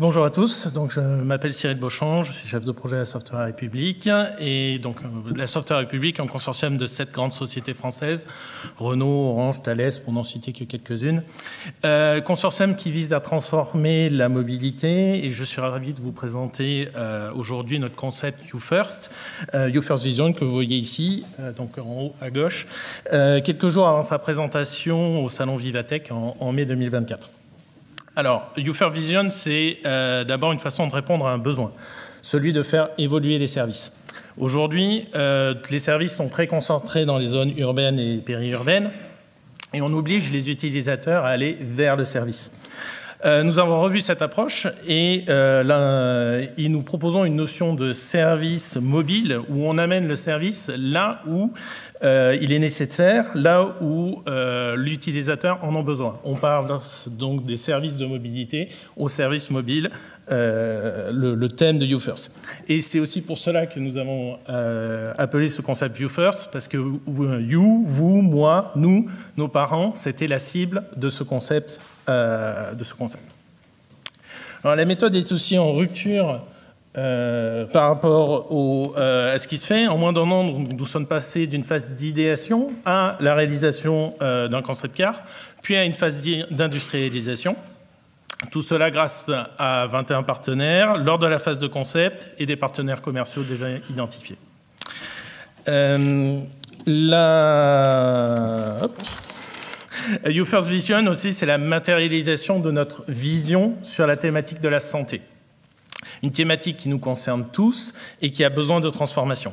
Bonjour à tous, donc je m'appelle Cyril Beauchamp, je suis chef de projet à la Software République et donc la Software République est un consortium de 7 grandes sociétés françaises, Renault, Orange, Thales, pour n'en citer que quelques-unes. Consortium qui vise à transformer la mobilité et je suis ravi de vous présenter aujourd'hui notre concept YouFirst, YouFirst Vision que vous voyez ici, donc en haut à gauche, quelques jours avant sa présentation au salon Vivatech en mai 2024. Alors, YouFirst Vision, c'est d'abord une façon de répondre à un besoin, celui de faire évoluer les services. Aujourd'hui, les services sont très concentrés dans les zones urbaines et périurbaines, et on oblige les utilisateurs à aller vers le service. Nous avons revu cette approche et nous proposons une notion de service mobile où on amène le service là où il est nécessaire, là où l'utilisateur en a besoin. On parle donc des services de mobilité aux services mobiles, le thème de YouFirst. Et c'est aussi pour cela que nous avons appelé ce concept YouFirst, parce que you, vous, moi, nous, nos parents, c'était la cible de ce concept. Alors, la méthode est aussi en rupture par rapport à ce qui se fait. En moins d'un an, nous sommes passés d'une phase d'idéation à la réalisation d'un concept car, puis à une phase d'industrialisation. Tout cela grâce à 21 partenaires lors de la phase de concept et des partenaires commerciaux déjà identifiés. YouFirst Vision aussi, c'est la matérialisation de notre vision sur la thématique de la santé. Une thématique qui nous concerne tous et qui a besoin de transformation.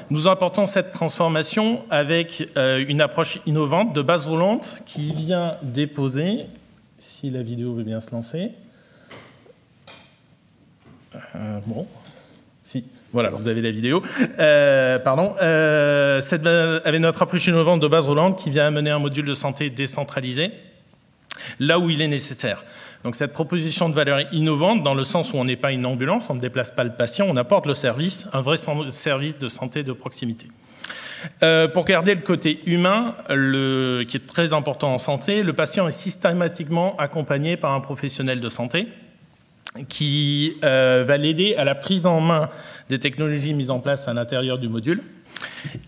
Nous apportons cette transformation avec une approche innovante de base roulante qui vient déposer, si la vidéo veut bien se lancer. Bon, si, voilà, vous avez la vidéo. Avec notre approche innovante de base roulante qui vient amener un module de santé décentralisé là où il est nécessaire. Donc cette proposition de valeur innovante, dans le sens où on n'est pas une ambulance, on ne déplace pas le patient, on apporte le service, un vrai service de santé de proximité. Pour garder le côté humain, qui est très important en santé, le patient est systématiquement accompagné par un professionnel de santé qui va l'aider à la prise en main des technologies mises en place à l'intérieur du module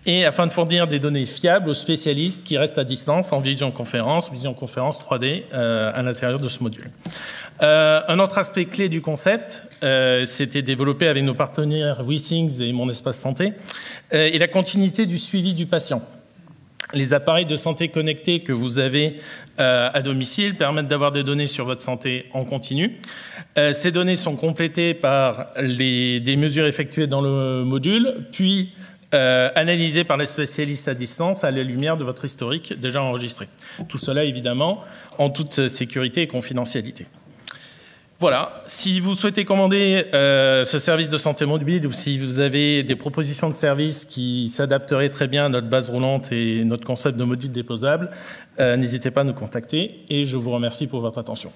et afin de fournir des données fiables aux spécialistes qui restent à distance en visioconférence 3D à l'intérieur de ce module. Un autre aspect clé du concept, c'était développé avec nos partenaires WeThings et Mon Espace Santé, et la continuité du suivi du patient. Les appareils de santé connectés que vous avez à domicile permettent d'avoir des données sur votre santé en continu. Ces données sont complétées par des mesures effectuées dans le module, puis analysées par les spécialistes à distance à la lumière de votre historique déjà enregistré. Tout cela, évidemment, en toute sécurité et confidentialité. Voilà, si vous souhaitez commander ce service de santé mobile ou si vous avez des propositions de services qui s'adapteraient très bien à notre base roulante et notre concept de module déposable, n'hésitez pas à nous contacter et je vous remercie pour votre attention.